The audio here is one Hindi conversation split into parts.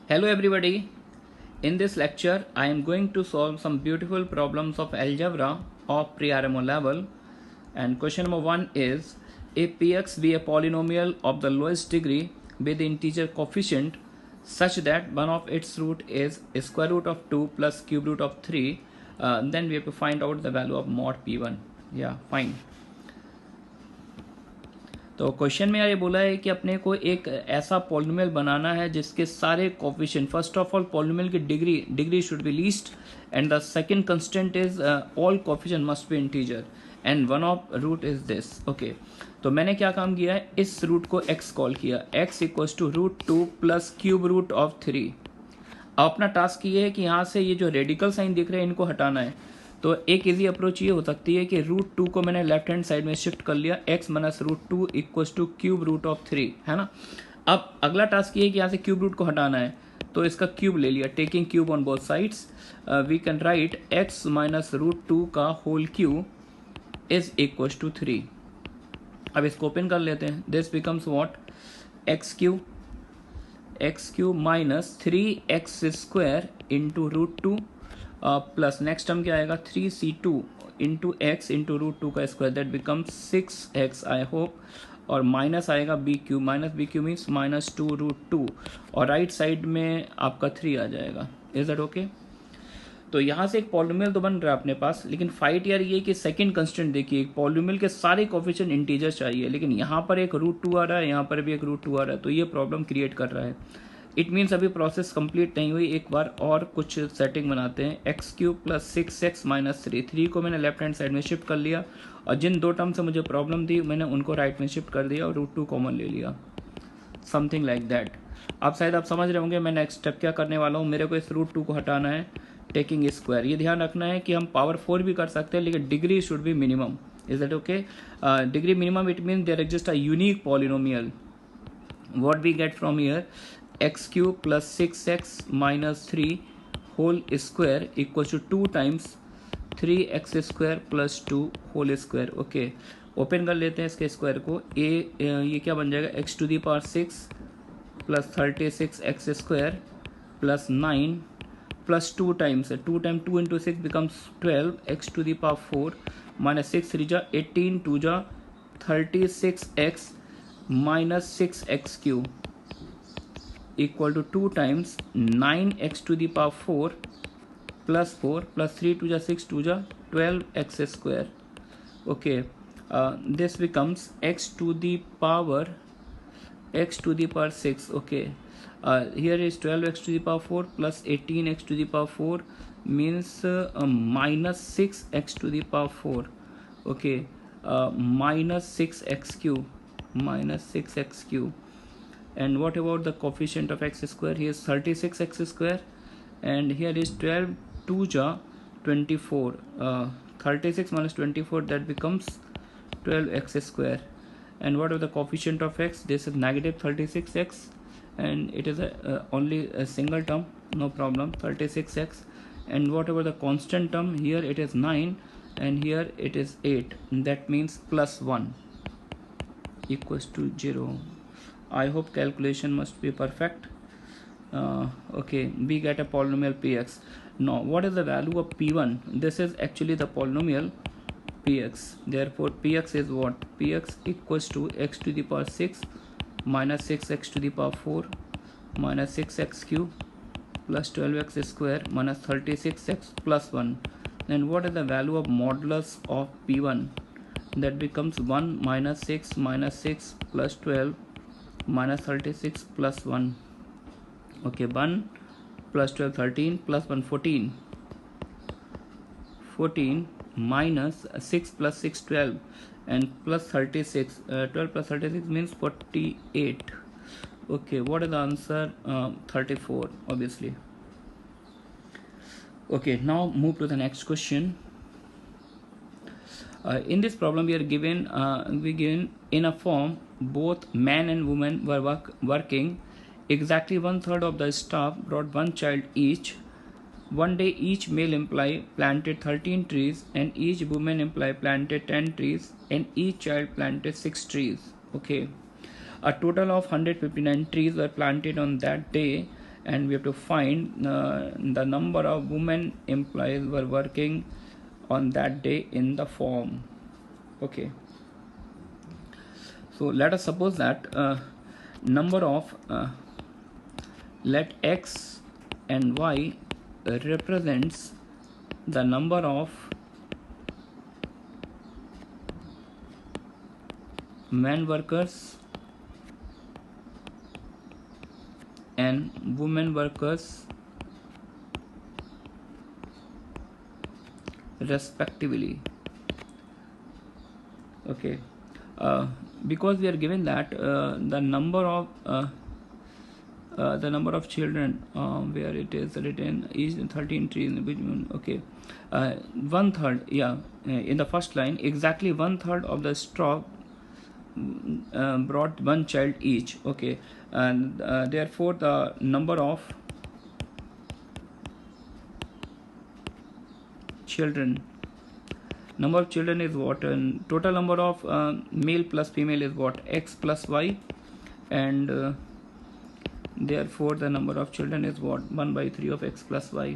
Hello everybody. In this lecture, I am going to solve some beautiful problems of algebra of pre-RMO level. And question number 1 is, if px be a polynomial of the lowest degree with integer coefficient such that one of its root is square root of 2 plus cube root of 3, then we have to find out the value of mod p1. Yeah, fine. तो क्वेश्चन में यार ये बोला है कि अपने को एक ऐसा पॉलिनोमियल बनाना है जिसके सारे coefficient, first of all polynomial की degree should be least and the second constant is all coefficient must be integer and one of root is this. Okay, तो मैंने क्या काम किया है, इस रूट को x कॉल किया, x equals to root 2 plus cube root of 3. अब अपना टास्क ये है कि यहाँ से ये जो रेडिकल साइन दिख रहे हैं इनको हटाना है. तो एक इजी अप्रोच ये हो सकती है कि रूट 2 को मैंने लेफ्ट हैंड साइड में शिफ्ट कर लिया, x minus root 2 equals to cube root of 3, है ना. अब अगला टास्क ये है कि यहाँ से क्यूब रूट को हटाना है, तो इसका क्यूब ले लिया, taking cube on both sides we can write x minus root 2 का whole cube is equals to 3. अब इसको ओपन कर लेते हैं. This becomes what, x cube minus 3x square into root 2 plus next term क्या आएगा 3c2 into x into root 2 का square, that becomes 6x I hope, और माइनस आएगा b Q, minus b q means minus 2 root 2, और राइट साइड में आपका 3 आ जाएगा. Is that okay? तो यहाँ से एक पॉलिनोमियल तो बन रहा है अपने पास, लेकिन फाइट यार ये कि सेकंड कंस्टेंट देखिए, एक पॉलिनोमियल के सारे कोफिशिएंट इंटीजर चाहिए, लेकिन यहाँ पर एक रूट 2 आ रहा है, यहाँ पर भी एक रूट 2 आ रहा है, तो ये प्रॉब्लम क्रिएट कर रहा है. इट मीन्स अभी प्रोसेस कंप्लीट नहीं हुई, एक बार और कुछ सेटिंग बनाते हैं. X cube plus 6x minus 3 को मैंने लेफ्ट हैंड साइड में शिफ्ट कर लिया, और जिन दो टर्म से मुझे प्रॉब्लम थी मैंने उनको राइट में शिफ्ट कर दिया और रूट 2 कॉमन ले लिया, समथिंग लाइक दैट. अब शायद आप समझ रहे होंगे मैं नेक्स्ट स्टेप क्या करने वाला हूँ. मेरे को इस रूट 2 को हटाना है, टेकिंग स्क्वायर. ये ध्यान रखना है कि हम पावर 4 भी कर सकते हैं, लेकिन degree should be minimum. Is that okay? Degree minimum it means there exist a unique polynomial. What we get from here, x cube plus 6x minus 3 whole square equal to 2 times 3x square plus 2 whole square. Okay, open कर लेते हैं इसके स्क्वायर को. ये क्या बन जाएगा, x to the power 6 plus 36x square plus 9 plus 2 times 2 into 6 becomes 12 x to the power 4 minus 6 3 जा 18 2 जा 36x minus 6x cube equal to 2 times 9x to the power 4 plus 4 plus 3 to the 6 to the 12x square. Okay, this becomes x to the power 6. Okay, here is 12x to the power 4 plus 18x to the power 4 means minus 6x to the power 4. Okay, minus 6x cube. And what about the coefficient of x square? Here is 36x square, and here is 12 2 ja 24. 36 minus 24, that becomes 12x square. And what are the coefficient of x? This is negative 36x, and it is only a single term, no problem, 36x. And whatever the constant term, here it is 9 and here it is 8, that means plus 1 equals to 0. I hope calculation must be perfect. Okay, we get a polynomial px. Now what is the value of p1? This is actually the polynomial px. Therefore px is what? Px equals to x to the power 6 minus 6x to the power 4 minus 6x cube plus 12x square minus 36x plus 1. Then what is the value of modulus of p1? That becomes 1 minus 6 plus 12 minus 36 plus 1. Okay, 1 plus 12 13 plus 1 14 minus 6 plus 6 12 and plus 36. 12 plus 36 means 48. Okay, what is the answer? 34 obviously. Okay, now move to the next question. In this problem we are given in a form both man and woman were working. Exactly 1/3 of the staff brought one child each. One day each male employee planted 13 trees and each woman employee planted 10 trees and each child planted 6 trees. Okay, a total of 159 trees were planted on that day and we have to find the number of women employees were working on that day in the form. Okay, so let us suppose that number of let x and y represents the number of men workers and women workers respectively. Okay, because we are given that the number of children, where it is written is 13 trees in which, okay, 1/3, yeah, in the first line, exactly 1/3 of the straw brought one child each. Okay, and therefore the number of children is what, and total number of male plus female is what, x plus y, and therefore the number of children is what, 1/3 of x plus y.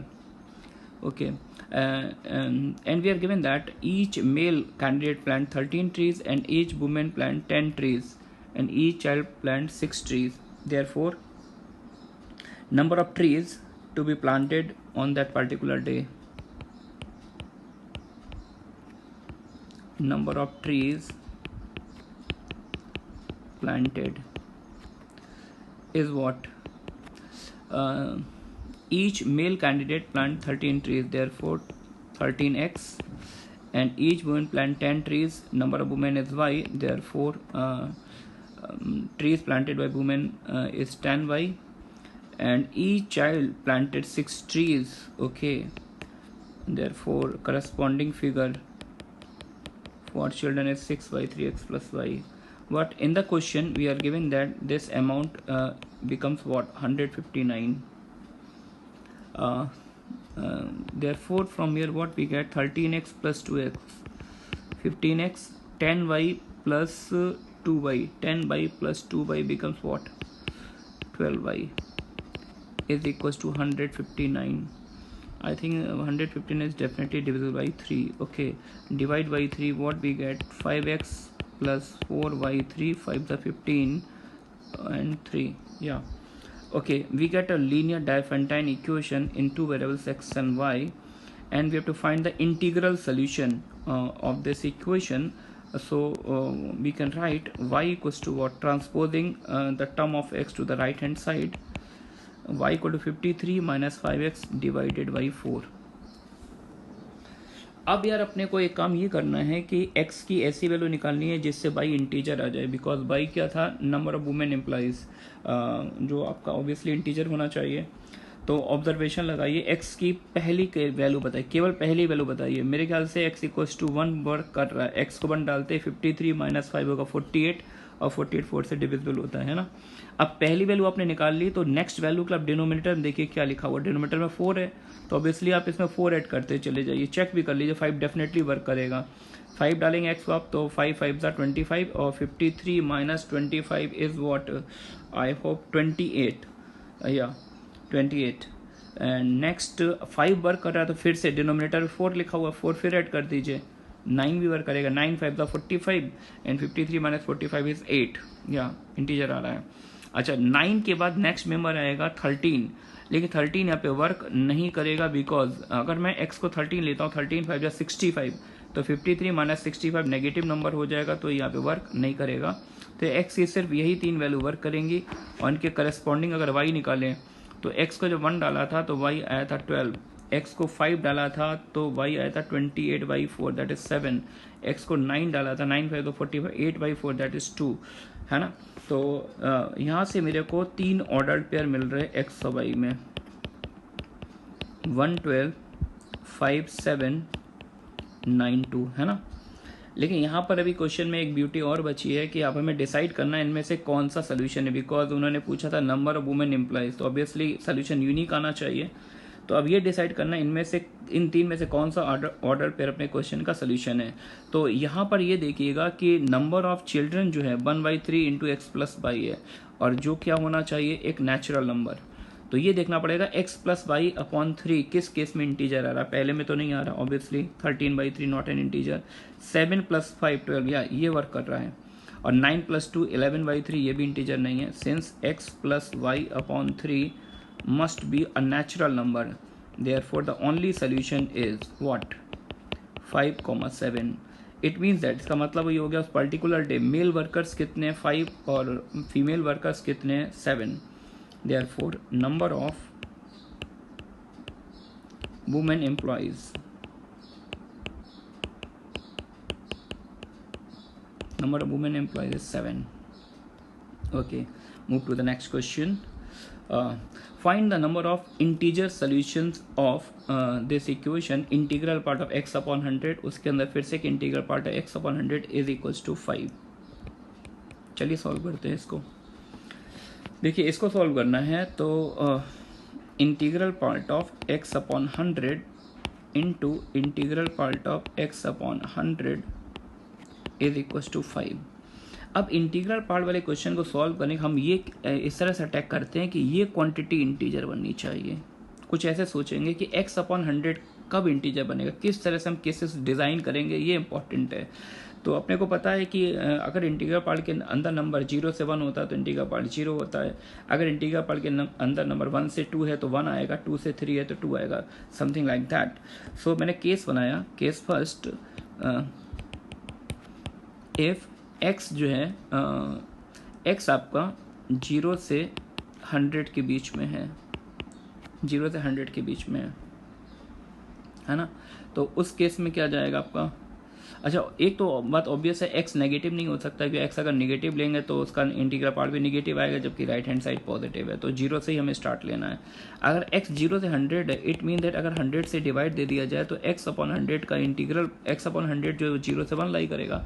Okay, and we are given that each male candidate plant 13 trees and each woman plant 10 trees and each child plant 6 trees. Therefore number of trees to be planted on that particular day, number of trees planted is what, each male candidate plant 13 trees, therefore 13x, and each woman plant 10 trees, number of women is y, therefore trees planted by women is 10y, and each child planted 6 trees. Okay, therefore corresponding figure for children is 6y 3x plus y. But in the question we are given that this amount becomes what, 159. Therefore from here what we get, 13x plus 2x 15x, 10y plus 2y, 10y plus 2y becomes what, 12y is equals to 159. I think 115 is definitely divisible by 3. Okay, divide by 3, what we get, 5x plus 4y3, 5 the 15 and 3. Yeah, okay, we get a linear Diophantine equation in two variables x and y, and we have to find the integral solution of this equation. So we can write y equals to what, transposing the term of x to the right hand side, y equal to 53 minus 5x divided by 4. अब यार अपने को एक काम ये करना है कि x की ऐसी वैल्यू निकालनी है जिससे y इंटीजर आ जाए, बिकॉज y क्या था, नंबर ऑफ वुमेन एम्प्लॉइज, जो आपका ऑब्वियसली इंटीजर होना चाहिए. तो ऑब्जर्वेशन लगाइए, x की पहली वैल्यू बताइए, केवल पहली वैल्यू बताइए. मेरे ख्याल से x इक्वल्स टू 1 वर्क कर रहा है, x को 1 डालते 53 माइनस 5 होगा 48, और 48 4 से डिविजिबल होता है ना. अब पहली वैल्यू आपने निकाल ली, तो नेक्स्ट वैल्यू का आप डिनोमिनेटर में देखिए क्या लिखा हुआ, डिनोमिनेटर में 4 है, तो ऑब्वियसली आप इसमें 4 ऐड करते चले जाइए, चेक भी कर लीजिए 5 डेफिनेटली वर्क करेगा. 5 डालेंगे x को आप, तो 5 5 25, और 53 minus 25 is what, I hope 28, या 28. एंड नेक्स्ट 5 वर्क कर रहा है, तो फिर से डिनोमिनेटर में 4 लिखा हुआ, 4 फिर ऐड कर दीजिए, 9 भी वर्क करेगा, 9 5 45 एंड 53 माइनस 45 इज 8, या इंटीजर आ रहा है. अच्छा, 9 के बाद नेक्स्ट मेंबर आएगा 13, लेकिन 13 यहाँ पे वर्क नहीं करेगा, बिकॉज अगर मैं x को 13 लेता हूँ, 13 5 65, तो 53 माइनस 65 नेगेटिव नंबर हो जाएगा, तो यहाँ पे वर्क नहीं करेगा. तो x की सिर्फ यही 3 वैल्यू वर्क करेंगी, और इनके करस्पॉन्डिंग अगर y निकालें, तो x को जब 1 डाला था तो y आया था 12, x को 5 डाला था तो y आया था 28/4 दैट इज 7, x को 9 डाला था, 9 5 तो 45, 8/4 दैट इज 2, है ना. तो यहाँ से मेरे को 3 ऑर्डर पेयर मिल रहे x और y में, 1 12 5 7 9 2, है ना. लेकिन यहाँ पर अभी क्वेश्चन में एक ब्यूटी और बची है कि आप हमें डिसाइड करना है इनमें से कौन सा सोल्यूशन है, बिकॉज उन्होंने पूछा था नंबर ऑफ वुमेन एम्प्लॉइज, तो ऑब्वियसली सोल्यूशन यूनिक आना चाहिए. तो अब ये डिसाइड करना है इनमें से, इन 3 में से कौन सा ऑर्डर पेयर अपने क्वेश्चन का सोल्यूशन है. तो यहाँ पर ये देखिएगा कि नंबर ऑफ चिल्ड्रन जो है 1/3 इंटू एक्स प्लस वाई है, और जो क्या होना चाहिए, एक नेचुरल नंबर. तो ये देखना पड़ेगा x प्लस वाई अपॉन 3 किस केस में इंटीजर आ रहा है, पहले में तो नहीं आ रहा ऑब्वियसली, 13/3 नॉट एन इंटीजर। 7 + 5 12 या ये वर्क कर रहा है, और 9 + 2 11/3 ये भी इंटीजर नहीं है। Since x plus y upon 3 must be a natural number, therefore the only solution is what 5,7। It means that, इसका मतलब ये हो गया उस पर्टिकुलर डे मेल वर्कर्स कितने 5 और फीमेल वर्कर्स कितने 7। Therefore number of women employees, number of women employees is 7. Okay, move to the next question. Find the number of integer solutions of this equation, integral part of x upon 100, उसके अंदर फिर से एक integral part है x upon 100 is equals to 5। चलिए सॉल्व करते हैं इसको। देखिए इसको सॉल्व करना है तो integral part of x upon 100 into integral part of x upon 100 is equal to 5। अब इंटीग्रल पार्ट वाले क्वेश्चन को सॉल्व करने का हम ये इस तरह से अटैक करते हैं कि ये क्वांटिटी इंटीजर बननी चाहिए। कुछ ऐसे सोचेंगे कि x अपॉन 100 कब इंटीजर बनेगा, किस तरह से हम केसेस डिज़ाइन करेंगे, ये इंपॉर्टेंट है। तो अपने को पता है कि अगर इंटीग्रल पार्ट के अंदर नंबर 0 से 1 होता है तो इंटीग्रल पार्ट 0 होता है। अगर इंटीग्रल पार्ट के अंदर नंबर 1 से 2 है तो 1 आएगा, 2 से 3 है तो 2 आएगा, समथिंग लाइक दैट। सो मैंने केस बनाया, केस फर्स्ट, इफ x जो है x आपका 0 से 100 के बीच में है, 0 से 100 के बीच में है ना, तो उस केस में क्या जाएगा आपका। अच्छा, एक तो बात ऑब्वियस है, x नेगेटिव नहीं हो सकता, क्योंकि x अगर नेगेटिव लेंगे तो उसका इंटीग्रल पार्ट भी नेगेटिव आएगा, जबकि राइट हैंड साइड पॉजिटिव है, तो 0 से ही हमें स्टार्ट लेना है। अगर x 0 से 100 है, इट मीन दैट अगर 100 से डिवाइड दे दिया जाए तो x अपॉन 100 का इंटीग्रल, x अपॉन 100 जो 0 से 1 लाई करेगा,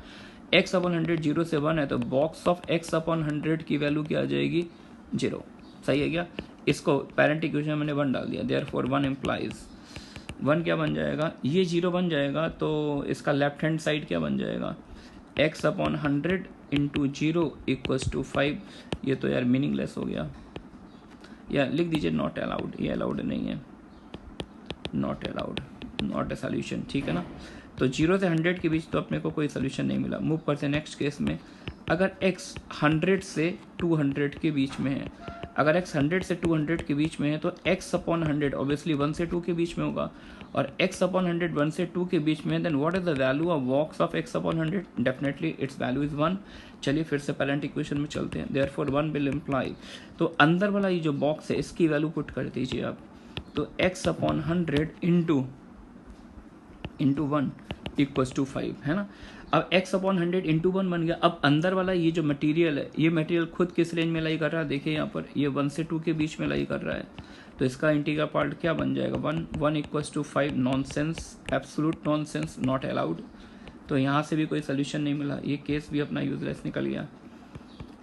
x अपॉन 100 0 से 1 है तो बॉक्स ऑफ x अपॉन 100 की वैल्यू क्या आ जाएगी 0। सही है क्या? इसको पेरेंट इक्वेशन में मैंने 1 डाल दिया, देयरफॉर 1 इम्प्लाइज 1 क्या बन जाएगा, ये 0 बन जाएगा, तो इसका लेफ्ट हैंड साइड क्या बन जाएगा, x upon 100 into 0 equals to 5। ये तो यार मीनिंगलेस हो गया, या लिख दीजिए नॉट अलाउड, ये अलाउड नहीं है, not allowed, not a solution, ठीक है ना। तो 0 से 100 के बीच तो अपने को कोई सोल्यूशन नहीं मिला। मूव करते हैं नेक्स्ट केस में। अगर x 100 से 200 के बीच में है, अगर x 100 से 200 के बीच में है तो x अपॉन 100 ऑब्वियसली 1 से 2 के बीच में होगा, और x अपॉन 100 1 से 2 के बीच में, then what is the value of box of x upon 100, definitely its value is 1। चलिए फिर से पेरेंट इक्वेशन में चलते हैं, देयरफॉर 1 विल इम्प्लाई, तो अंदर वाला ये जो बॉक्स है इसकी वैल्यू पुट कर दीजिए आप, तो x upon 100 into 1 equals to 5 है ना। अब x अपॉन 100 इंटू 1 बन गया। अब अंदर वाला ये जो मटेरियल है, ये मटेरियल खुद किस रेंज में लाई कर रहा है, देखिए यहाँ पर ये 1 से 2 के बीच में लाई कर रहा है, तो इसका इंटीग्रल पार्ट क्या बन जाएगा 1 equals to 5। Nonsense, absolute nonsense, not allowed. तो यहाँ से भी कोई सोल्यूशन नहीं मिला, ये केस भी अपना यूजलेस निकल गया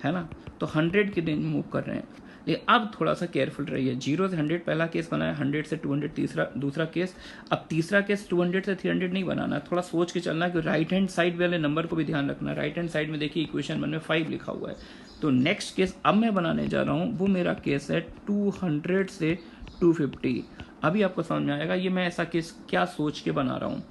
है ना। तो 100 की रेंज मूव कर रहे हैं, लेकिन अब थोड़ा सा केयरफुल रहिए। 0 से 100 पहला केस बनाया, 100 से 200 दूसरा केस। अब तीसरा केस 200 से 300 नहीं बनाना, थोड़ा सोच के चलना कि राइट हैंड साइड वाले नंबर को भी ध्यान रखना। राइट हैंड साइड में देखिए इक्वेशन 1 में 5 लिखा हुआ है। तो नेक्स्ट केस अब मैं बनाने जा रहा हूँ, वो मेरा केस है 200 से 250। अभी आपको समझ में आएगा ये मैं ऐसा केस क्या सोच के बना रहा हूँ।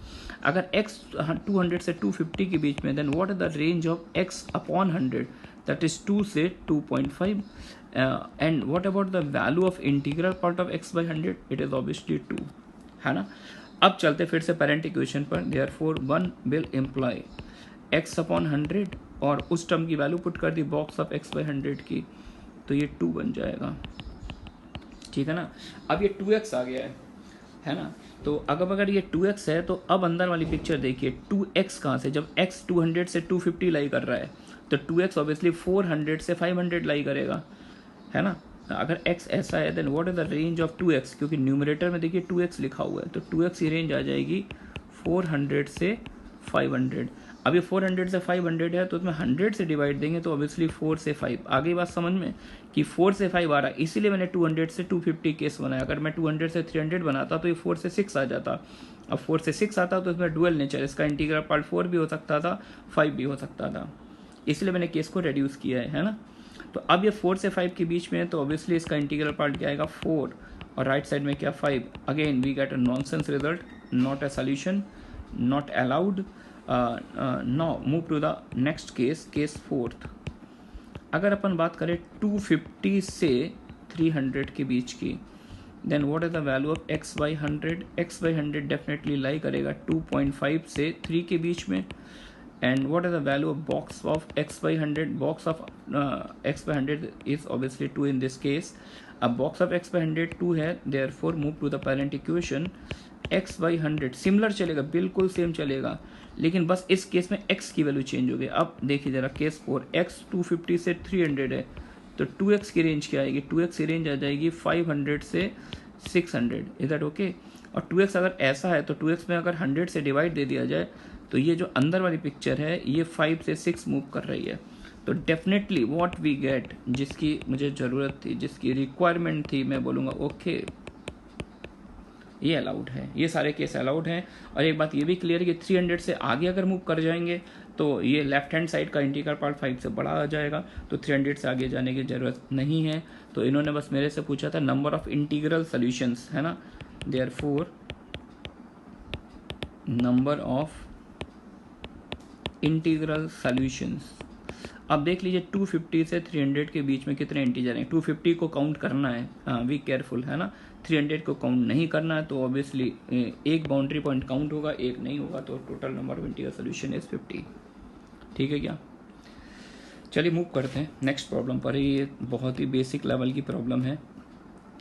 अगर x 200 से 250 के बीच में, then what is the range of x upon 100, that is 2 से 2.5। And what about the value of integral part of x by 100, it is obviously 2 है ना। अब चलते फिर से पेरेंट इक्वेशन पर, therefore 1 will imply x upon 100 और उस टर्म की वैल्यू पुट कर दी बॉक्स ऑफ x बाई 100 की, तो ये 2 बन जाएगा, ठीक है ना। अब ये 2x आ गया है ना। तो अगर ये 2x है तो अब अंदर वाली पिक्चर देखिए, 2x कहाँ से, जब x 200 से 250 लाई कर रहा है तो 2x ऑब्वियसली 400 से 500 लाई करेगा है ना। अगर x ऐसा है then what is the range of 2x, क्योंकि न्यूमरेटर में देखिए 2x लिखा हुआ है, तो 2x की रेंज आ जाएगी 400 से 500। अब ये 400 से 500 है तो उसमें 100 से डिवाइड देंगे तो ऑब्वियसली 4 से 5। आगे बात समझ में कि 4 से 5 आ रहा है, इसीलिए मैंने 200 से 250 केस बनाया। अगर मैं 200 से 300 बनाता तो ये 4 से 6 आ जाता। अब 4 से 6 आता तो इसमें डुअल नेचर, इसका इंटीग्रल पार्ट 4 भी हो सकता था 5 भी हो सकता था, इसलिए मैंने केस को रेड्यूस किया है ना। तो अब ये 4 से 5 के बीच में है, तो ऑब्वियसली इसका इंटीग्रल पार्ट क्या आएगा 4, और राइट साइड में क्या 5. Again we get a nonsense result, not a solution, not allowed. Now move to the next case, case 4th. अगर अपन बात करें 250 से 300 के बीच की, then what is the value of x by 100. x by 100 definitely lie करेगा 2.5 से 3 के बीच में. And what is the value of box of x by 100. Box of x by 100 is obviously 2 in this case. अब बॉक्स ऑफ x बाई 100 2 है, therefore move to the parent equation. x by 100 similar चलेगा, बिल्कुल सेम चलेगा, लेकिन बस इस केस में x की वैल्यू चेंज हो गई. अब देखिए जरा केस 4, x 250 से 300 है, तो 2x की रेंज क्या आएगी? 2x की रेंज आ जाएगी 500 से 600. Is that okay? और 2x अगर ऐसा है तो 2x में अगर 100 से डिवाइड दे दिया जाए तो ये जो अंदर वाली पिक्चर है ये 5 से 6 मूव कर रही है. तो डेफिनेटली व्हाट वी गेट, जिसकी मुझे ज़रूरत थी, जिसकी रिक्वायरमेंट थी, मैं बोलूँगा ओके ये अलाउड है, ये सारे केस अलाउड हैं. और एक बात ये भी क्लियर है कि 300 से आगे अगर मूव कर जाएंगे तो ये लेफ्ट हैंड साइड का इंटीग्रल पार्ट 5 से बड़ा आ जाएगा, तो 300 से आगे जाने की ज़रूरत नहीं है. तो इन्होंने बस मेरे से पूछा था नंबर ऑफ इंटीग्रल सॉल्यूशंस, है ना. Therefore number of integral solutions. अब देख लीजिए 250 से 300 के बीच में कितने इंटीजर हैं. 250 को काउंट करना है, हाँ वी केयरफुल, है ना. 300 को काउंट नहीं करना है, तो ऑब्वियसली एक बाउंड्री पॉइंट काउंट होगा, एक नहीं होगा, तो total number of integral solution is 50. ठीक है क्या? चलिए मूव करते हैं नेक्स्ट प्रॉब्लम पर. ये बहुत ही बेसिक लेवल की प्रॉब्लम है.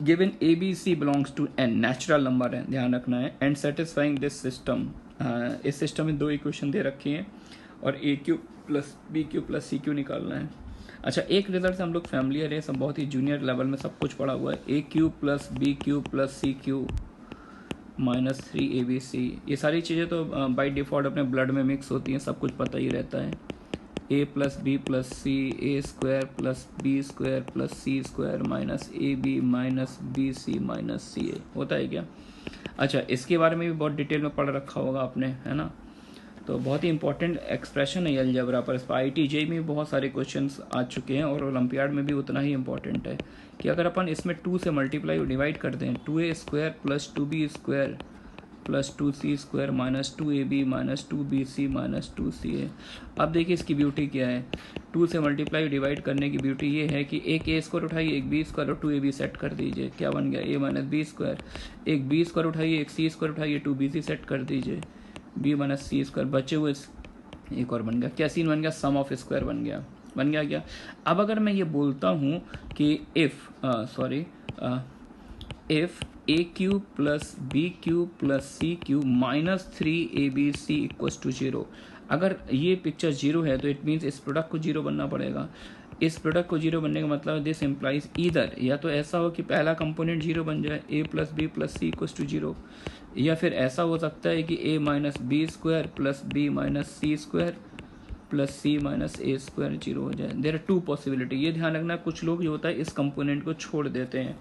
Given A B C belongs to N, natural number है, ध्यान रखना है. एंड सेटिस्फाइंग दिस सिस्टम, इस सिस्टम में 2 इक्वेशन दे रखी हैं और A cube plus B cube plus C cube निकालना है. अच्छा, एक रिजल्ट से हम लोग फैमिलियर है, सब बहुत ही जूनियर लेवल में सब कुछ पढ़ा हुआ है. A cube plus B cube plus C cube minus 3abc. ये सारी चीज़ें तो बाय डिफ़ॉल्ट अपने ब्लड में मिक्स होती हैं, सब कुछ पता ही रहता है. a plus B plus C, A square plus B square plus C square minus A B minus B C minus C A, होता है क्या? अच्छा, इसके बारे में भी बहुत डिटेल में पढ़ रखा होगा आपने, है ना. तो बहुत ही इंपॉर्टेंट एक्सप्रेशन है अलजेब्रा पर. इस पर IIT-JEE में बहुत सारे क्वेश्चंस आ चुके हैं और ओलंपियाड में भी उतना ही इंपॉर्टेंट है कि अगर अपन इसमें 2 से मल्टीप्लाई और डिवाइड कर दें, 2a square plus 2b square plus 2c square minus 2ab minus 2bc minus 2ca. अब देखिए इसकी ब्यूटी क्या है. 2 से मल्टीप्लाई डिवाइड करने की ब्यूटी ये है कि एक a स्क्वायर उठाइए, एक b स्क्वायर और 2ab सेट कर दीजिए, क्या बन गया? a minus b square. एक b स्क्वायर उठाइए, एक c स्क्वायर उठाइए, 2bc सेट कर दीजिए, b माइनस सी स्क्वायर. बचे हुए एक और बन गया, क्या सीन बन गया? सम ऑफ स्क्वायर बन गया क्या? अब अगर मैं ये बोलता हूँ कि if a cube plus B cube plus C cube minus 3abc equals to 0, अगर ये पिक्चर 0 है तो इट मीन्स इस प्रोडक्ट को 0 बनना पड़ेगा. इस प्रोडक्ट को 0 बनने का मतलब दिस इम्प्लाइज ईदर या तो ऐसा हो कि पहला कंपोनेंट 0 बन जाए, a plus B plus C equals to 0, या फिर ऐसा हो सकता है कि a minus b square plus b minus c square plus c minus a square 0 हो जाए. There are 2 possibility. ये ध्यान रखना, कुछ लोग जो होता है इस कंपोनेंट को छोड़ देते हैं,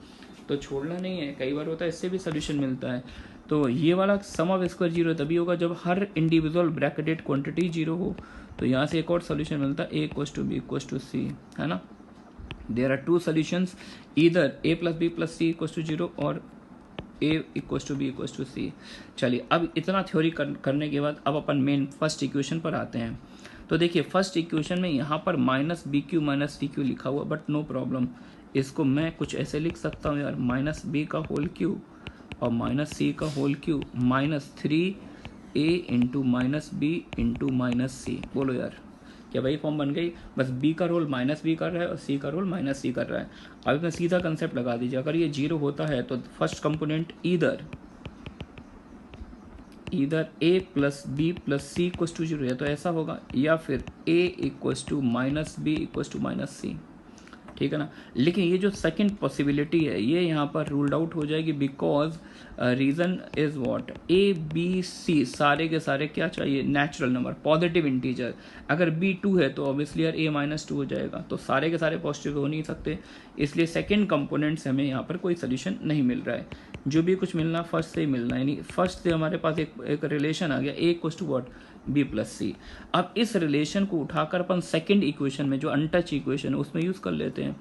तो छोड़ना नहीं है, कई बार होता है इससे भी सोल्यूशन मिलता है. तो ये वाला सम ऑफ स्क्वायर 0 तभी होगा जब हर इंडिविजुअल ब्रैकेटेड क्वांटिटी 0 हो. तो यहाँ से एक और सोल्यूशन मिलता है, a equals to B equals to C, है ना. There are 2 solutions, either a plus B plus C equals to 0 और a equals to B equals to C. चलिए, अब इतना थ्योरी करने के बाद अब अपन मेन फर्स्ट इक्वेशन पर आते हैं. तो देखिए फर्स्ट इक्वेशन में यहाँ पर minus b Q minus c cube लिखा हुआ, बट नो प्रॉब्लम, इसको मैं कुछ ऐसे लिख सकता हूँ यार, माइनस बी का होल क्यू और माइनस सी का whole cube minus 3a into minus B into minus C. बोलो यार, क्या वही फॉर्म बन गई? बस b का रोल माइनस बी कर रहा है और c का रोल माइनस सी कर रहा है. अब इसमें सीधा कंसेप्ट लगा दीजिए, अगर ये 0 होता है तो first component either a plus B plus C equals to 0 है, तो ऐसा होगा, या फिर a equals to minus B equals to minus C. ठीक है ना. लेकिन ये जो सेकंड पॉसिबिलिटी है ये यहाँ पर रूल्ड आउट हो जाएगी, because reason is what, a B c सारे के सारे क्या चाहिए? Natural number, positive integer. अगर बी 2 है तो ऑब्वियसली यार a माइनस 2 हो जाएगा, तो सारे के सारे पॉजिटिव हो नहीं सकते, इसलिए सेकंड कंपोनेंट से हमें यहाँ पर कोई सोल्यूशन नहीं मिल रहा है. जो भी कुछ मिलना फर्स्ट से ही मिलना, यानी फर्स्ट से हमारे पास एक रिलेशन आ गया, A equals to what, B plus C. अब इस रिलेशन को उठाकर अपन सेकंड इक्वेशन में जो अनटच इक्वेशन है उसमें यूज कर लेते हैं।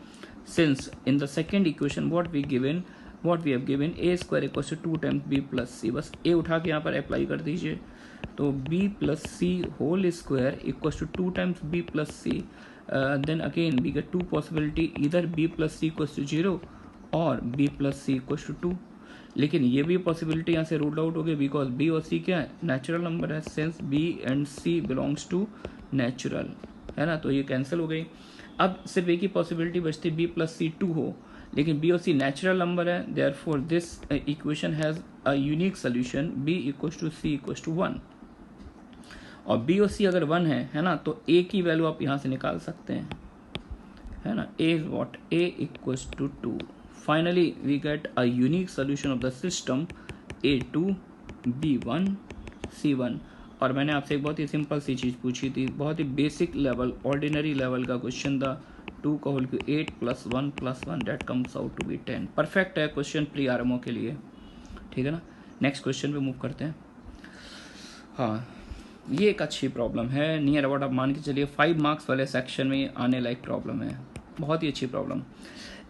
Since in the second equation what we have given A square equals to 2 times B plus C, बस ए उठा के यहाँ पर अप्लाई कर दीजिए। तो B plus C whole square equals to 2 times B plus C, then again we get two possibility, इधर B plus C equals to 0 और B plus C equals to 2। लेकिन ये भी पॉसिबिलिटी यहाँ से रूल आउट हो गई, बिकॉज बी और सी क्या है, नेचुरल नंबर है, since B and C belongs to natural, है ना, तो ये कैंसिल हो गई। अब सिर्फ एक ही पॉसिबिलिटी बचती, बी प्लस सी 2 हो, लेकिन बी और सी नेचुरल नंबर है, therefore this equation has a unique solution, b equals to c equals to 1। और बी और सी अगर 1 है ना, तो ए की वैल्यू आप यहाँ से निकाल सकते हैं, है ना, A is what, A equals to 2। Finally, we get a unique solution of the system A2, B1, C1। और मैंने आपसे एक बहुत ही सिंपल सी चीज़ पूछी थी, बहुत ही बेसिक लेवल, ऑर्डिनरी लेवल का क्वेश्चन था, 2 का whole cube 8 + 1 + 1 that comes out to be 10। Perfect है क्वेश्चन प्री आरएमओ के लिए, ठीक है ना। नेक्स्ट क्वेश्चन पे मूव करते हैं। हाँ, ये एक अच्छी प्रॉब्लम है, नियर अबाउट आप मान के चलिए 5 मार्क्स वाले सेक्शन में आने लायक प्रॉब्लम है, बहुत ही अच्छी प्रॉब्लम।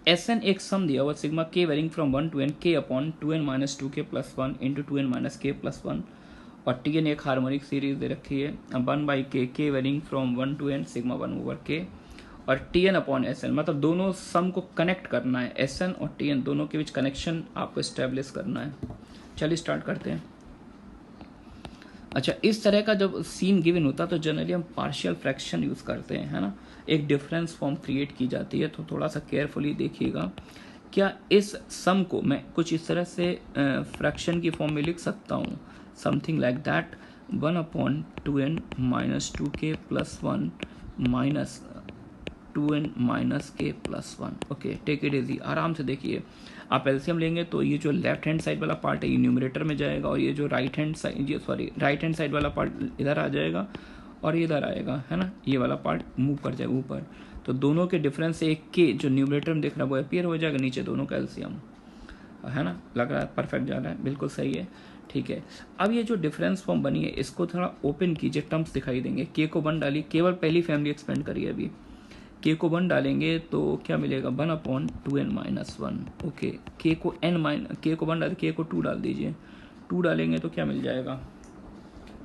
Sn एक सम दिया हुआ sigma k varying from 1 to n k upon 2n minus 2k plus 1 into 2n minus k plus 1, और Tn एक हार्मोनिक सीरीज दे रखी है 1/k, k varying from 1 to n sigma 1/k, और Tn अपॉन Sn, मतलब दोनों सम को कनेक्ट करना है, Sn और Tn दोनों के बीच कनेक्शन आपको इस्टेब्लिश करना है। चलिए स्टार्ट करते हैं। अच्छा, इस तरह का जब सीन गिवन होता है तो जनरली हम पार्शियल फ्रैक्शन यूज़ करते हैं, है ना, एक डिफरेंस फॉर्म क्रिएट की जाती है, तो थोड़ा सा केयरफुली देखिएगा। क्या इस सम को मैं कुछ इस तरह से फ्रैक्शन की फॉर्म में लिख सकता हूँ, something like that, 1/2n minus 2k plus 1 minus 2n minus k plus 1। Okay, take it easy, आराम से देखिए। आप एलसीएम लेंगे तो ये जो लेफ्ट हैंड साइड वाला पार्ट है ये न्यूमरेटर में जाएगा, और ये जो राइट हैंड साइड वाला पार्ट इधर आ जाएगा और ये इधर आएगा, है ना, ये वाला पार्ट मूव कर जाएगा ऊपर। तो दोनों के डिफरेंस से एक के जो न्यूमरेटर में दिख रहा है वो अपीयर हो जाएगा, नीचे दोनों का एलसीएम, है ना, लग रहा है परफेक्ट जा रहा है, बिल्कुल सही है, ठीक है। अब ये जो डिफरेंस फॉर्म बनी है इसको थोड़ा ओपन कीजिए, टर्म्स दिखाई देंगे। के को 1 डालिए, केवल पहली फैमिली एक्सपेंड करिए अभी। के को 1 डालेंगे तो क्या मिलेगा, 1/2n माइनस 1। ओके, के को 1 डाल, के को 2 डाल दीजिए, 2 डालेंगे तो क्या मिल जाएगा,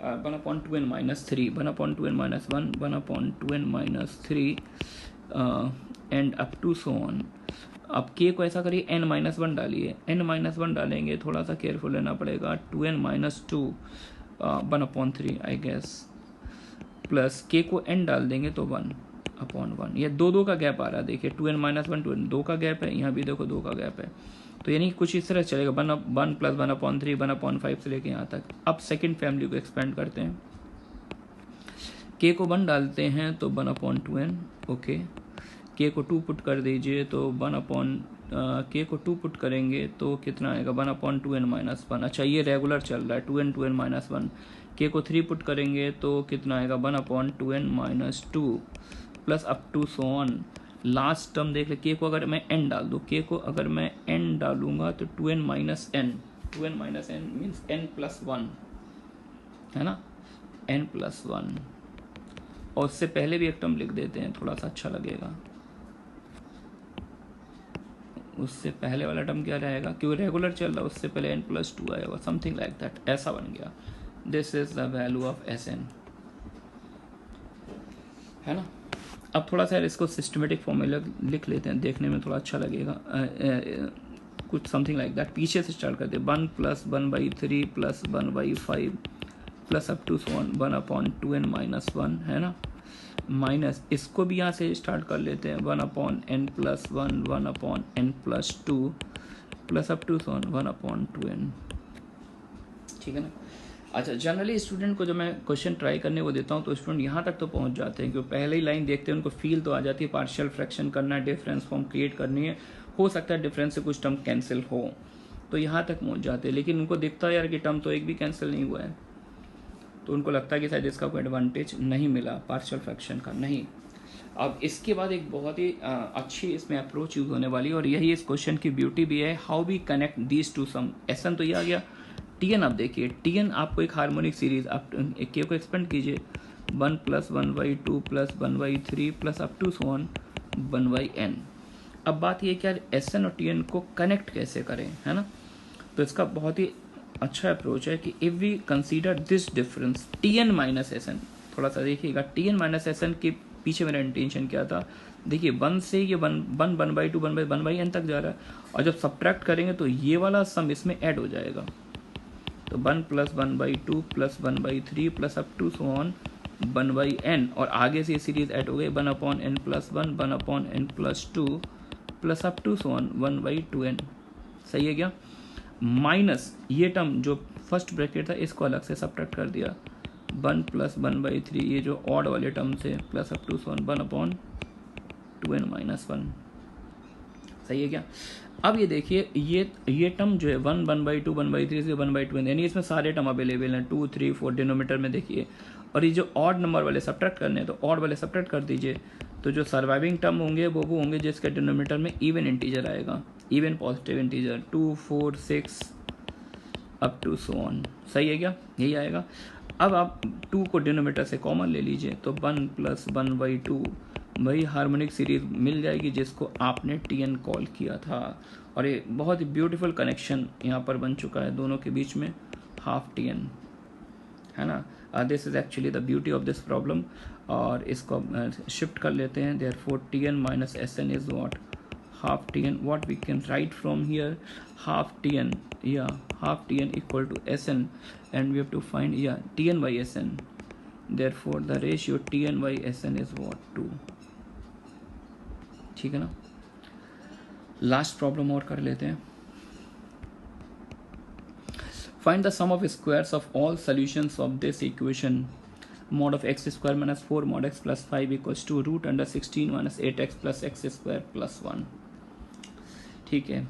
1/2n minus 3, 1/2n minus 1, 1/2n minus 3 and up to so on. अब के को ऐसा करिए, n-1 डालिए, n-1 डालेंगे, थोड़ा सा केयरफुल रहना पड़ेगा, 2n minus 2 1/3 I guess, plus के को n डाल देंगे तो 1/1। ये 2 का गैप आ रहा है, देखिए 2n माइनस 1 2 का गैप है, यहाँ भी देखो 2 का गैप है, तो यानी कुछ इस तरह चलेगा, 1 प्लस 1/3 1/5 से लेके यहाँ तक। अब सेकंड फैमिली को एक्सपेंड करते हैं, के को 1 डालते हैं तो 1/2n, ओके, के को 2 पुट कर दीजिए तो के को 2 पुट करेंगे तो कितना आएगा, 1/2n माइनस 1। अच्छा, ये रेगुलर चल रहा है, 2n माइनस 1। के को 3 पुट करेंगे तो कितना आएगा, 1/2n minus 2 plus up to so on. Last term देख ले, के को अगर मैं n डाल दूँ, के को अगर मैं n डालूंगा तो 2n minus n means n plus 1, है ना, n प्लस 1। और उससे पहले भी एक टर्म लिख देते हैं, थोड़ा सा अच्छा लगेगा। उससे पहले वाला टर्म क्या रहेगा, क्योंकि रेगुलर चल रहा है, उससे पहले n प्लस 2 आएगा, समथिंग लाइक दैट, ऐसा बन गया। This is the value of Sn, है ना। अब थोड़ा सा इसको सिस्टमेटिक फॉर्म में लिख लेते हैं, देखने में थोड़ा अच्छा लगेगा, कुछ समथिंग लाइक दैट। पीछे से स्टार्ट करते हैं, 1 plus 1/3 plus 1/5 plus up to 1/2n minus 1, है ना, माइनस इसको भी यहाँ से स्टार्ट कर लेते हैं, 1/n plus 1 1/n plus 2 plus up to 1/2n, ठीक है ना। अच्छा, जनरली स्टूडेंट को जब मैं क्वेश्चन ट्राई करने को देता हूँ तो स्टूडेंट यहाँ तक तो पहुँच जाते हैं, क्योंकि पहले ही लाइन देखते हैं उनको फील तो आ जाती है, पार्शियल फ्रैक्शन करना है, डिफरेंस फॉर्म क्रिएट करनी है, हो सकता है डिफरेंस से कुछ टर्म कैंसिल हो, तो यहाँ तक पहुँच जाते हैं। लेकिन उनको दिखता है यार कि टर्म तो एक भी कैंसिल नहीं हुआ है, तो उनको लगता है कि शायद इसका कोई एडवांटेज नहीं मिला पार्शियल फ्रैक्शन का। नहीं, अब इसके बाद एक बहुत ही अच्छी इसमें अप्रोच यूज होने वाली है, और यही इस क्वेश्चन की ब्यूटी भी है, how we connect these two sum. एसन तो ये आ गया, टीएन आप देखिए, टीएन आपको एक हार्मोनिक सीरीज, आप के को एक्सपेंड कीजिए 1 + 1/2 + 1/3 plus up to so on 1/n। अब बात ये क्या, एस एन और टी एन को कनेक्ट कैसे करें, है ना। तो इसका बहुत ही अच्छा अप्रोच है कि if we consider this difference T N minus S N, थोड़ा सा देखिएगा T N minus S N के पीछे मेरा इंटेंशन क्या था। देखिए 1 से ये 1/2 1/n तक जा रहा है, और जब सब्ट्रैक्ट करेंगे तो ये वाला सम इसमें ऐड हो जाएगा। तो 1 + 1/2 + 1/3 plus up to so on 1/n, और आगे से सीरीज ऐड हो गई 1/n + 1 1/n + 2 plus up to so on 1/2n। सही है क्या। माइनस ये टर्म जो फर्स्ट ब्रैकेट था इसको अलग से सब्ट्रैक्ट कर दिया, 1 + 1/3 ये जो ऑड वाले टर्म से plus up to so on 1/2n - 1। सही है क्या। अब ये देखिए ये टर्म जो है 1 1/2 1/3 से 1/2, यानी इसमें सारे टर्म अवेलेबल हैं 2 3 4 डिनोमीटर में देखिए। और ये जो ऑड नंबर वाले सब्ट्रैक्ट करने हैं तो ऑड वाले सब्ट्रैक्ट कर दीजिए, तो जो सर्वाइविंग टर्म होंगे वो होंगे जिसके डिनोमीटर में इवन इंटीजर आएगा, even positive integer 2 4 6 up to so on. सही है क्या, यही आएगा। अब आप 2 को डिनोमीटर से कॉमन ले लीजिए, तो 1 + 1/2 वही हार्मोनिक सीरीज मिल जाएगी जिसको आपने टीएन कॉल किया था। और ये बहुत ही ब्यूटीफुल कनेक्शन यहाँ पर बन चुका है दोनों के बीच में, हाफ टीएन, है ना। This is actually the beauty of this problem. और इसको शिफ्ट कर लेते हैं, therefore TN minus SN is what, half tn। what we can write from here, half tn, half tn equal to sn, and we have to find tn by sn, therefore the ratio tn by sn is what, 2। ठीक है ना। लास्ट प्रॉब्लम और कर लेते हैं। Find the sum of squares of all solutions of this equation, mod of x square minus 4 mod x plus 5 equals to √16 minus 8x plus x square plus 1। ठीक है।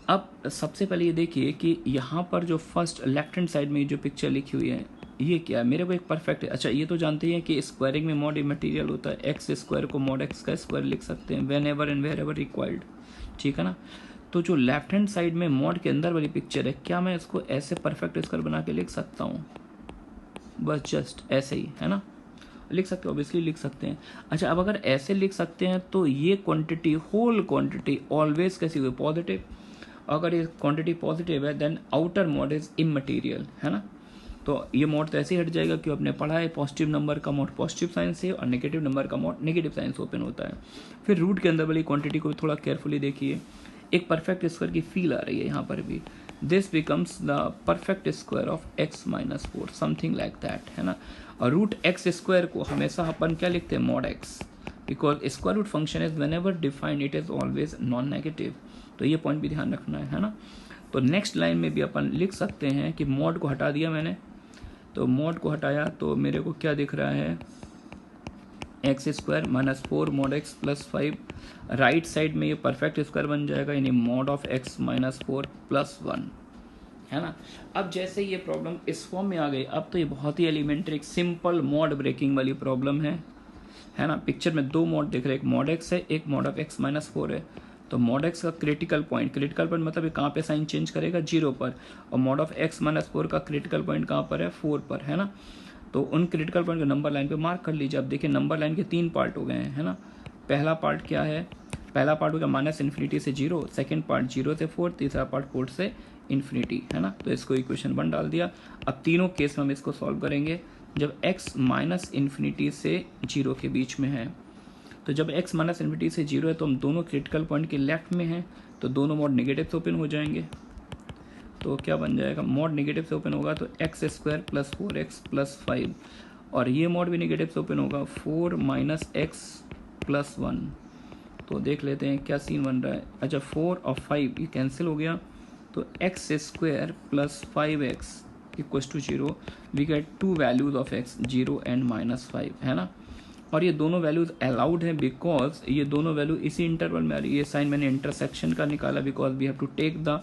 अब सबसे पहले ये देखिए कि यहाँ पर जो फर्स्ट लेफ्ट हैंड साइड में जो पिक्चर लिखी हुई है ये क्या है, मेरे को एक परफेक्ट है। अच्छा ये तो जानते हैं कि स्क्वायरिंग में मॉड इमटेरियल होता है, एक्स स्क्वायर को मॉड एक्स का स्क्वायर लिख सकते हैं whenever and wherever required. ठीक है ना। तो जो लेफ्ट हैंड साइड में मॉड के अंदर वाली पिक्चर है, क्या मैं इसको ऐसे परफेक्ट स्क्वायर बना के लिख सकता हूँ, बस जस्ट ऐसे ही, है ना। लिख सकते हैं, ऑब्वियसली लिख सकते हैं। अच्छा अब अगर ऐसे लिख सकते हैं तो ये क्वांटिटी, होल क्वांटिटी ऑलवेज कैसी हुई, पॉजिटिव। अगर ये क्वांटिटी पॉजिटिव है then outer mod is immaterial, है ना। तो ये मॉड तो ऐसे ही हट जाएगा कि आपने पढ़ा है पॉजिटिव नंबर का मॉड पॉजिटिव साइन से और नेगेटिव नंबर का मॉड नेगेटिव साइन से ओपन होता है। फिर रूट के अंदर वाली क्वांटिटी को थोड़ा केयरफुली देखिए, एक परफेक्ट स्क्वायर की फील आ रही है यहाँ पर भी। This becomes the perfect square of x - 4, something like that, है ना। और रूट एक्स स्क्वायर को हमेशा अपन क्या लिखते हैं, mod x, because square root function is whenever defined it is always non negative. तो ये पॉइंट भी ध्यान रखना है ना। तो नेक्स्ट लाइन में भी अपन लिख सकते हैं कि मॉड को हटा दिया मैंने, तो मॉड को हटाया तो मेरे को क्या दिख रहा है, x² - 4 mod x plus 5। Right side में ये परफेक्ट स्क्वायर बन जाएगा, यानी मॉड ऑफ x - 4 + 1, है ना। अब जैसे ये प्रॉब्लम इस फॉर्म में आ गई, अब तो ये बहुत ही एलिमेंट्री एक सिंपल मॉड ब्रेकिंग वाली प्रॉब्लम है ना। पिक्चर में 2 मॉड दिख रहे हैं, एक मॉड x है, एक मॉड ऑफ x - 4 है। तो मॉड x का क्रिटिकल पॉइंट मतलब ये कहाँ पे साइन चेंज करेगा, 0 पर, और मॉड ऑफ x - 4 का क्रिटिकल पॉइंट कहाँ पर है, 4 पर, है ना। तो उन क्रिटिकल पॉइंट को नंबर लाइन पे मार्क कर लीजिए। अब देखिए नंबर लाइन के 3 पार्ट हो गए हैं, है ना। पहला पार्ट क्या है, पहला पार्ट हो गया -∞ से 0, सेकंड पार्ट 0 से 4, तीसरा पार्ट 4 से इन्फिनिटी, है ना। तो इसको इक्वेशन 1 डाल दिया। अब तीनों केस में हम इसको सॉल्व करेंगे जब x -∞ से 0 के बीच में है। तो जब x -∞ से 0 है तो हम दोनों क्रिटिकल पॉइंट के लेफ्ट में हैं, तो दोनों मॉड नेगेटिव से ओपन हो जाएंगे। तो क्या बन जाएगा, मॉड नेगेटिव से ओपन होगा तो x² + 4x + 5, और ये मॉड भी नेगेटिव से ओपन होगा 4 - x + 1। तो देख लेते हैं क्या सीन बन रहा है। अच्छा 4 और 5 ये कैंसिल हो गया, तो x² + 5x = 0। We get 2 values of x, 0 and -5, है ना। और ये दोनों वैल्यूज अलाउड हैं बिकॉज ये दोनों वैल्यू इसी इंटरवल में आ रही है। ये साइन मैंने इंटरसेक्शन का निकाला because we have to take the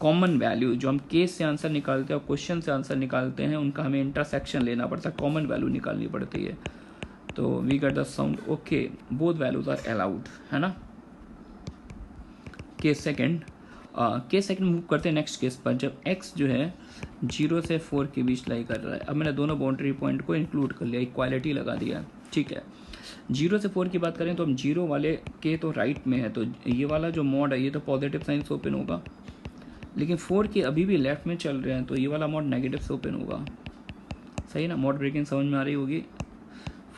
common value. जो हम केस से आंसर निकालते हैं और क्वेश्चन से आंसर निकालते हैं उनका हमें इंटरसेक्शन लेना पड़ता है, कॉमन वैल्यू निकालनी पड़ती है। तो we get the sound okay, both values are allowed, है ना। केस सेकंड मूव करते हैं नेक्स्ट केस पर, जब x जो है 0 से 4 के बीच लाई कर रहा है। अब मैंने दोनों बाउंड्री पॉइंट को इंक्लूड कर लिया, इक्वालिटी लगा दिया, ठीक है। 0 से 4 की बात करें तो हम 0 वाले के तो राइट में है, तो ये वाला जो मॉड है ये तो पॉजिटिव साइन से ओपन होगा, लेकिन 4 के अभी भी लेफ्ट में चल रहे हैं तो ये वाला मॉड नेगेटिव से ओपन होगा, सही ना। मॉड ब्रेकिंग समझ में आ रही होगी।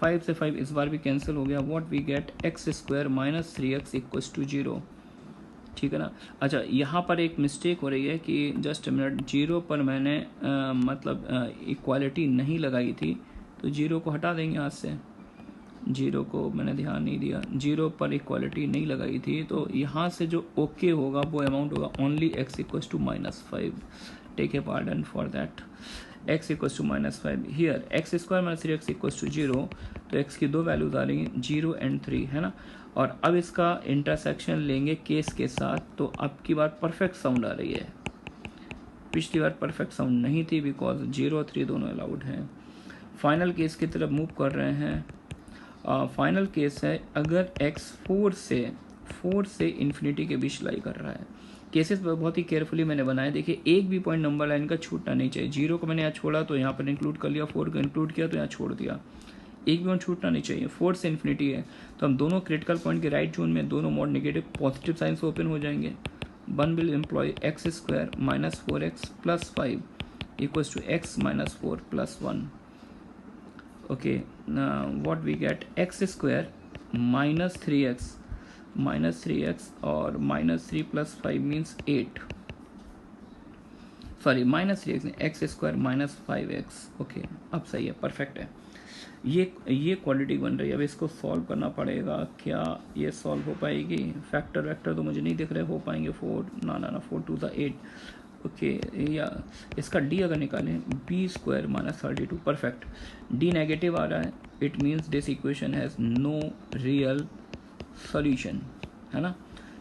5 से 5 इस बार भी कैंसिल हो गया। What we get x square minus 3x equals to 0, ठीक है ना। अच्छा, यहाँ पर एक मिस्टेक हो रही है कि जस्ट मिनट, 0 पर मैंने मतलब इक्वालिटी नहीं लगाई थी, तो 0 को हटा देंगे हाथ से। 0 को मैंने ध्यान नहीं दिया, 0 पर इक्वालिटी नहीं लगाई थी, तो यहाँ से जो ओके होगा वो अमाउंट होगा only x equals to -5। Take a pardon for that. x equals to -5 here, x square minus 3x equals to 0, तो x की दो वैल्यूज आ रही हैं 0 एंड 3, है ना। और अब इसका इंटरसेक्शन लेंगे केस के साथ, तो अब की बार परफेक्ट साउंड आ रही है। पिछली बार परफेक्ट साउंड नहीं थी बिकॉज 0 और 3 दोनों अलाउड हैं। फाइनल केस की तरफ मूव कर रहे हैं। फाइनल केस है अगर x 4 से इन्फिनिटी के बीच लाई कर रहा है। केसेस बहुत ही केयरफुली मैंने बनाए, देखिए एक भी पॉइंट नंबर लाइन का छूटना नहीं चाहिए। 0 को मैंने यहाँ छोड़ा तो यहाँ पर इंक्लूड कर लिया, 4 को इंक्लूड किया तो यहाँ छोड़ दिया, एक भी पॉइंट छूटना नहीं चाहिए। 4 से इन्फिनिटी है तो हम दोनों क्रिटिकल पॉइंट के राइट जोन में दोनों मॉड नेगेटिव पॉजिटिव साइन से ओपन हो जाएंगे। 1 will employ x square minus 4x plus 5 equals to x minus 4 plus 1। Okay, what we get x square minus 3x और minus 3 plus 5 means 8, sorry minus 3x नहीं, x square minus 5x। Okay, अब सही है, परफेक्ट है। ये क्वालिटी बन रही है। अब इसको सॉल्व करना पड़ेगा। क्या ये सॉल्व हो पाएगी? फैक्टर वेक्टर तो मुझे नहीं दिख रहे हो पाएंगे। 4 ना 4 2 8। ओके, या इसका डी अगर निकालें, B square minus 32, perfect. D negative आ रहा है, it means this equation has no real solution, है ना।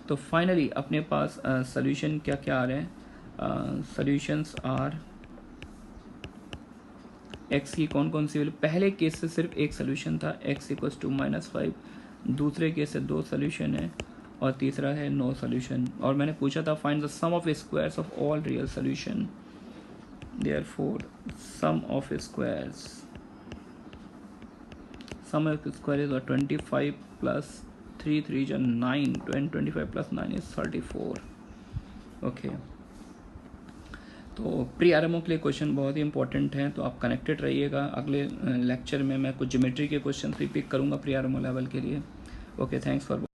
तो फाइनली अपने पास सॉल्यूशन क्या क्या आ रहे हैं? सॉल्यूशंस आर x की कौन कौन सी वैल्यू, पहले केस से सिर्फ एक सोल्यूशन था x इक्वल्स टू -5, दूसरे केस से 2 सोल्यूशन है और तीसरा है नो सोल्यूशन। और मैंने पूछा था find the sum of squares of all real solution, therefore sum of squares, sum of square is 25 plus 3 3 9, 25 plus 9 is 34। Okay, तो प्री आरएमओ के लिए क्वेश्चन बहुत ही इंपॉर्टेंट है, तो आप कनेक्टेड रहिएगा। अगले लेक्चर में मैं कुछ ज्योमेट्री के क्वेश्चन भी पिक करूंगा प्री आरएमओ लेवल के लिए। Okay, thanks for